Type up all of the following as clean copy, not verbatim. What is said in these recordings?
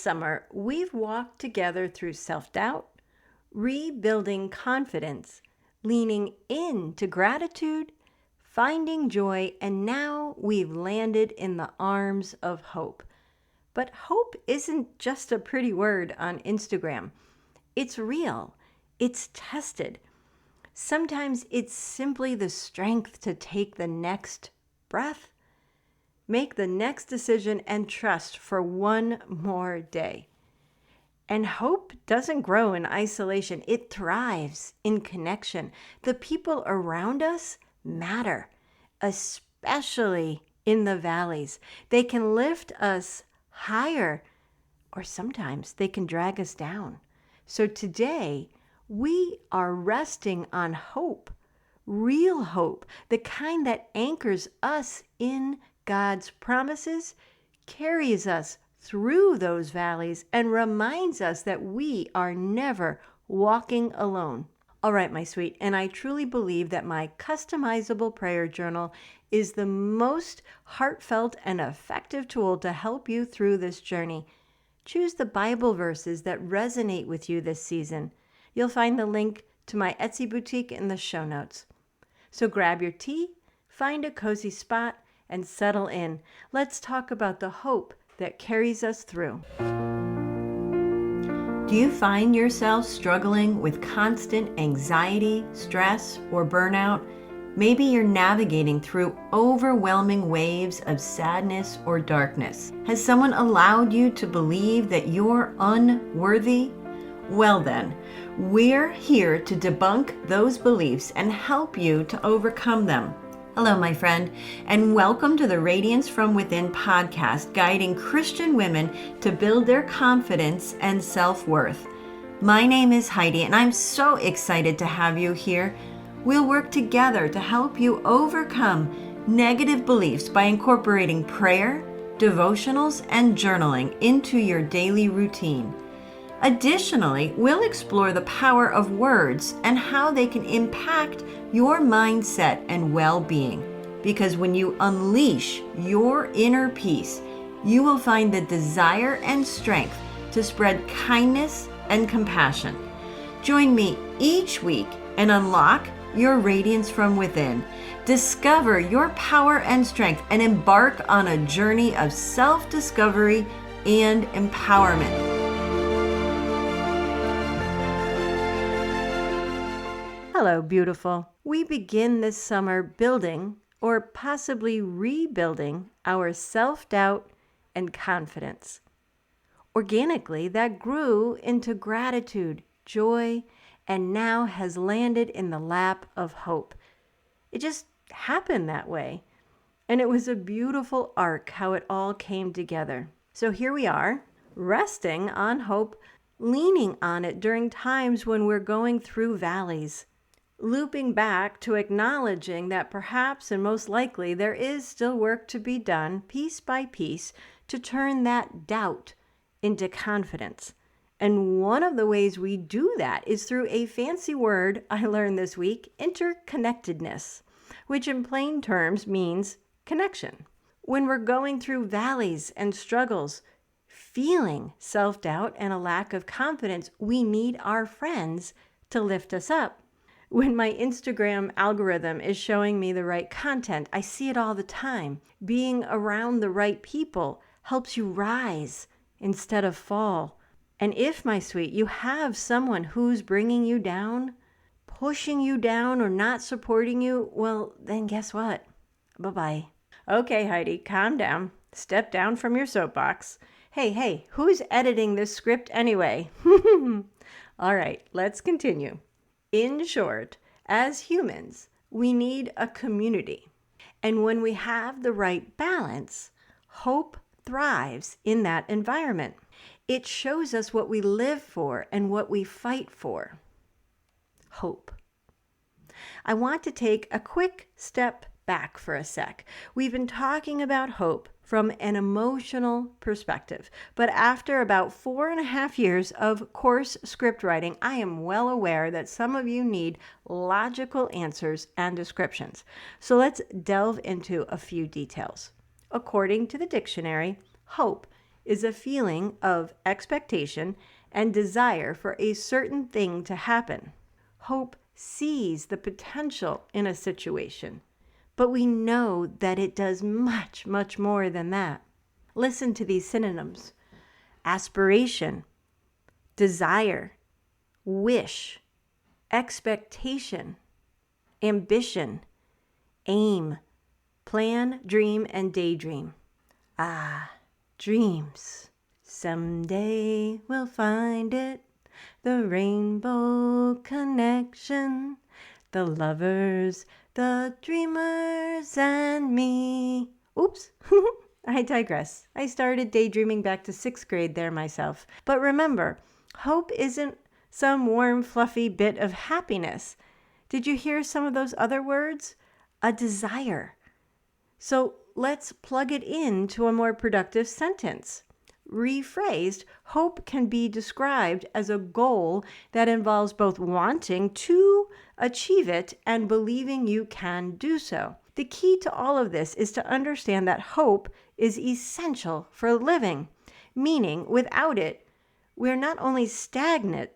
This summer, we've walked together through self-doubt, rebuilding confidence, leaning into gratitude, finding joy, and now we've landed in the arms of hope. But hope isn't just a pretty word on Instagram. It's real. It's tested. Sometimes it's simply the strength to take the next breath, make the next decision, and trust for one more day. And hope doesn't grow in isolation. It thrives in connection. The people around us matter, especially in the valleys. They can lift us higher, or sometimes they can drag us down. So today, we are resting on hope, real hope, the kind that anchors us in God's promises, carries us through those valleys, and reminds us that we are never walking alone. All right, my sweet, and I truly believe that my customizable prayer journal is the most heartfelt and effective tool to help you through this journey. Choose the Bible verses that resonate with you this season. You'll find the link to my Etsy boutique in the show notes. So grab your tea, find a cozy spot, and settle in. Let's talk about the hope that carries us through. Do you find yourself struggling with constant anxiety, stress, or burnout? Maybe you're navigating through overwhelming waves of sadness or darkness. Has someone allowed you to believe that you're unworthy? Well then, we're here to debunk those beliefs and help you to overcome them. Hello, my friend, and welcome to the Radiance from Within podcast, guiding Christian women to build their confidence and self-worth. My name is Heidi, and I'm so excited to have you here. We'll work together to help you overcome negative beliefs by incorporating prayer, devotionals, and journaling into your daily routine. Additionally, we'll explore the power of words and how they can impact your mindset and well-being. Because when you unleash your inner peace, you will find the desire and strength to spread kindness and compassion. Join me each week and unlock your radiance from within. Discover your power and strength and embark on a journey of self-discovery and empowerment. Hello, beautiful. We begin this summer building or possibly rebuilding our self-doubt and confidence. Organically, that grew into gratitude, joy, and now has landed in the lap of hope. It just happened that way. And it was a beautiful arc how it all came together. So here we are, resting on hope, leaning on it during times when we're going through valleys. Looping back to acknowledging that perhaps and most likely there is still work to be done piece by piece to turn that doubt into confidence. And one of the ways we do that is through a fancy word I learned this week, interconnectedness, which in plain terms means connection. When we're going through valleys and struggles, feeling self-doubt and a lack of confidence, we need our friends to lift us up. When my Instagram algorithm is showing me the right content, I see it all the time. Being around the right people helps you rise instead of fall. And if, my sweet, you have someone who's bringing you down, pushing you down, or not supporting you, well, then guess what? Bye-bye. Okay, Heidi, calm down. Step down from your soapbox. Hey, who's editing this script anyway? All right, let's continue. In short, as humans, we need a community. And when we have the right balance, hope thrives in that environment. It shows us what we live for and what we fight for. Hope. I want to take a quick step back for a sec. We've been talking about hope from an emotional perspective, but after about 4.5 years of course script writing, I am well aware that some of you need logical answers and descriptions. So let's delve into a few details. According to the dictionary, hope is a feeling of expectation and desire for a certain thing to happen. Hope sees the potential in a situation, but we know that it does much, much more than that. Listen to these synonyms: aspiration, desire, wish, expectation, ambition, aim, plan, dream, and daydream. Ah, dreams. Someday we'll find it, the rainbow connection, the lovers, the dreamers, and me. Oops, I digress. I started daydreaming back to 6th grade there myself. But remember, hope isn't some warm, fluffy bit of happiness. Did you hear some of those other words? A desire. So let's plug it into a more productive sentence. Rephrased, hope can be described as a goal that involves both wanting to achieve it and believing you can do so. The key to all of this is to understand that hope is essential for living, meaning without it, we're not only stagnant,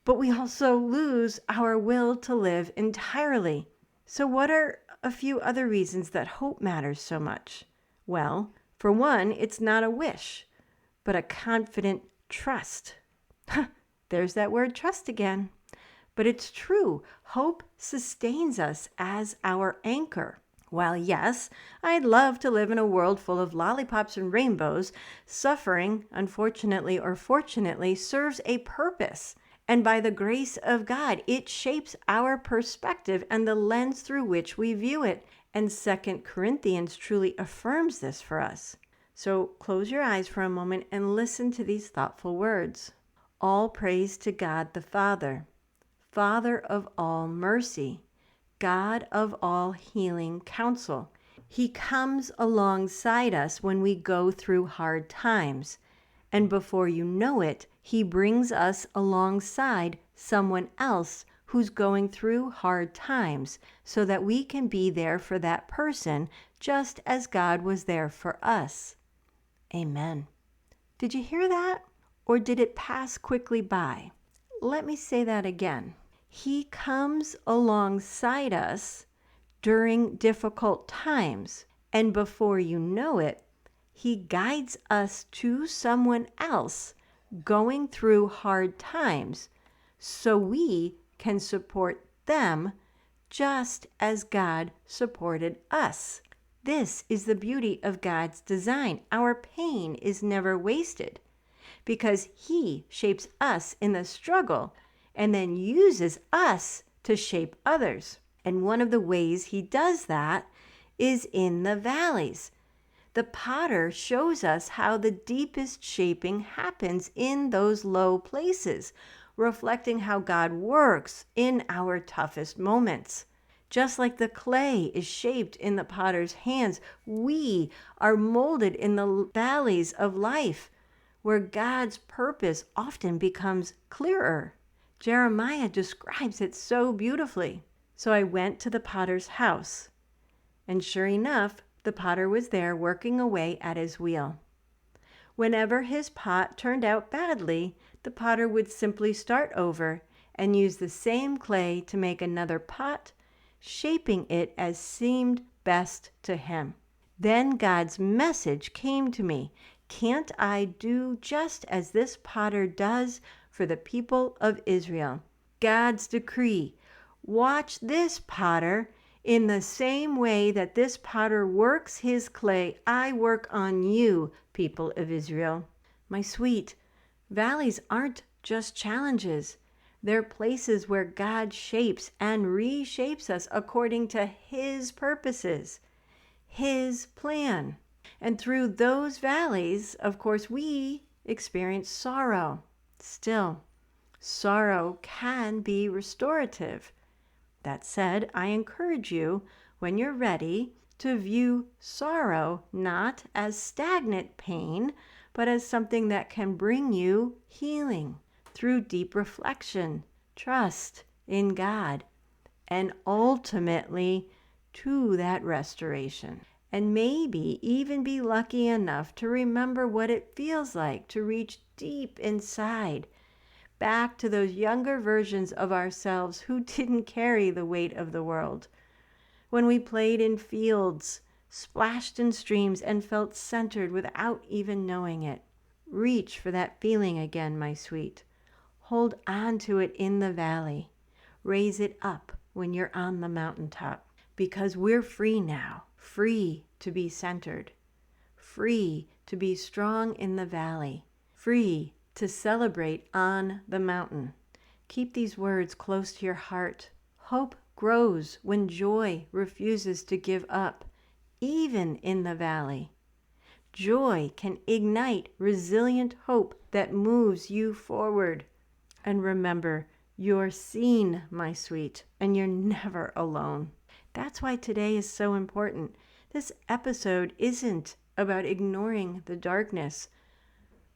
but we also lose our will to live entirely. So what are a few other reasons that hope matters so much? Well, for one, it's not a wish, but a confident trust. There's that word trust again. But it's true. Hope sustains us as our anchor. While yes, I'd love to live in a world full of lollipops and rainbows, suffering, unfortunately or fortunately, serves a purpose. And by the grace of God, it shapes our perspective and the lens through which we view it. And 2 Corinthians truly affirms this for us. So close your eyes for a moment and listen to these thoughtful words. All praise to God the Father, Father of all mercy, God of all healing counsel. He comes alongside us when we go through hard times. And before you know it, He brings us alongside someone else who's going through hard times so that we can be there for that person just as God was there for us. Amen. Did you hear that? Or did it pass quickly by? Let me say that again. He comes alongside us during difficult times, and before you know it, He guides us to someone else going through hard times so we can support them just as God supported us. This is the beauty of God's design. Our pain is never wasted because He shapes us in the struggle and then uses us to shape others. And one of the ways He does that is in the valleys. The potter shows us how the deepest shaping happens in those low places, reflecting how God works in our toughest moments. Just like the clay is shaped in the potter's hands, we are molded in the valleys of life, where God's purpose often becomes clearer. Jeremiah describes it so beautifully. So I went to the potter's house, and sure enough, the potter was there working away at his wheel. Whenever his pot turned out badly, the potter would simply start over and use the same clay to make another pot, shaping it as seemed best to him. Then God's message came to me. Can't I do just as this potter does for the people of Israel? God's decree. Watch this potter. In the same way that this potter works his clay, I work on you, people of Israel. My sweet, valleys aren't just challenges. They're places where God shapes and reshapes us according to His purposes, His plan. And through those valleys, of course, we experience sorrow. Still, sorrow can be restorative. That said, I encourage you, when you're ready, to view sorrow not as stagnant pain, but as something that can bring you healing through deep reflection, trust in God, and ultimately to that restoration. and maybe even be lucky enough to remember what it feels like to reach deep inside, back to those younger versions of ourselves who didn't carry the weight of the world. When we played in fields, splashed in streams, and felt centered without even knowing it. Reach for that feeling again, my sweet. Hold on to it in the valley. Raise it up when you're on the mountaintop. Because we're free now, free to be centered, free to be strong in the valley, free to celebrate on the mountain. Keep these words close to your heart. Hope grows when joy refuses to give up, even in the valley. Joy can ignite resilient hope that moves you forward. And remember, you're seen, my sweet, and you're never alone. That's why today is so important. This episode isn't about ignoring the darkness,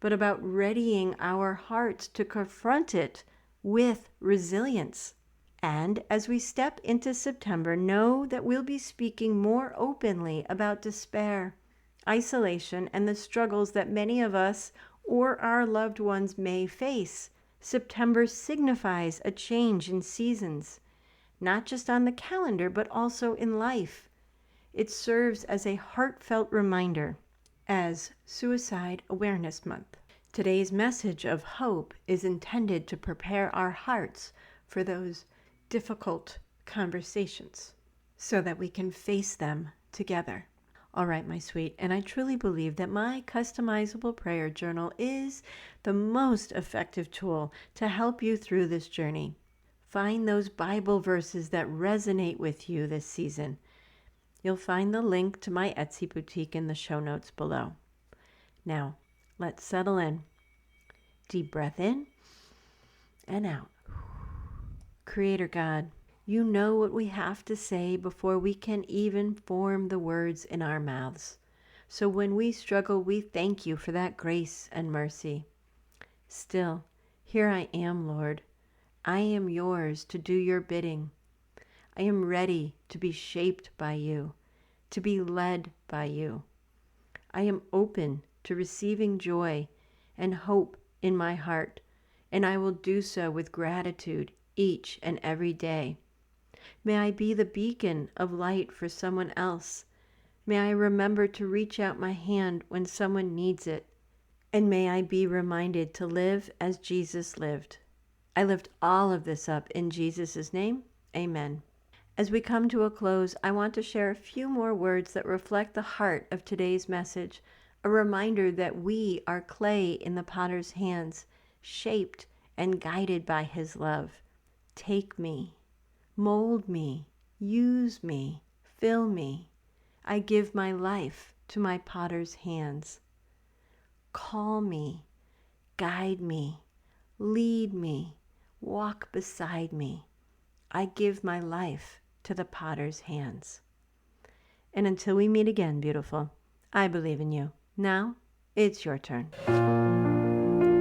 but about readying our hearts to confront it with resilience. And as we step into September, know that we'll be speaking more openly about despair, isolation, and the struggles that many of us or our loved ones may face. September signifies a change in seasons, not just on the calendar, but also in life. It serves as a heartfelt reminder as Suicide Awareness Month. Today's message of hope is intended to prepare our hearts for those difficult conversations so that we can face them together. All right, my sweet, and I truly believe that my customizable prayer journal is the most effective tool to help you through this journey. Find those Bible verses that resonate with you this season. You'll find the link to my Etsy boutique in the show notes below. Now, let's settle in. Deep breath in and out. Creator God, you know what we have to say before we can even form the words in our mouths. So when we struggle, we thank you for that grace and mercy. Still, here I am, Lord. I am yours to do your bidding. I am ready to be shaped by you, to be led by you. I am open to receiving joy and hope in my heart, and I will do so with gratitude each and every day. May I be the beacon of light for someone else. May I remember to reach out my hand when someone needs it. And may I be reminded to live as Jesus lived. I lift all of this up in Jesus' name. Amen. As we come to a close, I want to share a few more words that reflect the heart of today's message, a reminder that we are clay in the potter's hands, shaped and guided by his love. Take me, mold me, use me, fill me. I give my life to my potter's hands. Call me, guide me, lead me, walk beside me. I give my life to the potter's hands. And until we meet again, beautiful, I believe in you. Now, it's your turn.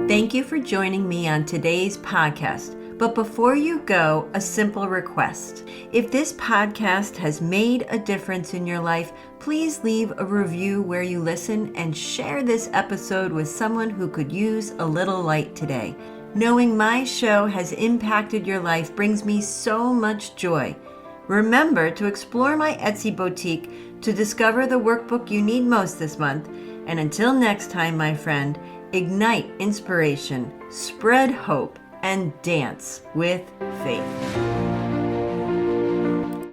Thank you for joining me on today's podcast. But before you go, a simple request. If this podcast has made a difference in your life, please leave a review where you listen and share this episode with someone who could use a little light today. Knowing my show has impacted your life brings me so much joy. Remember to explore my Etsy boutique to discover the workbook you need most this month. And until next time, my friend, ignite inspiration, spread hope, and dance with faith.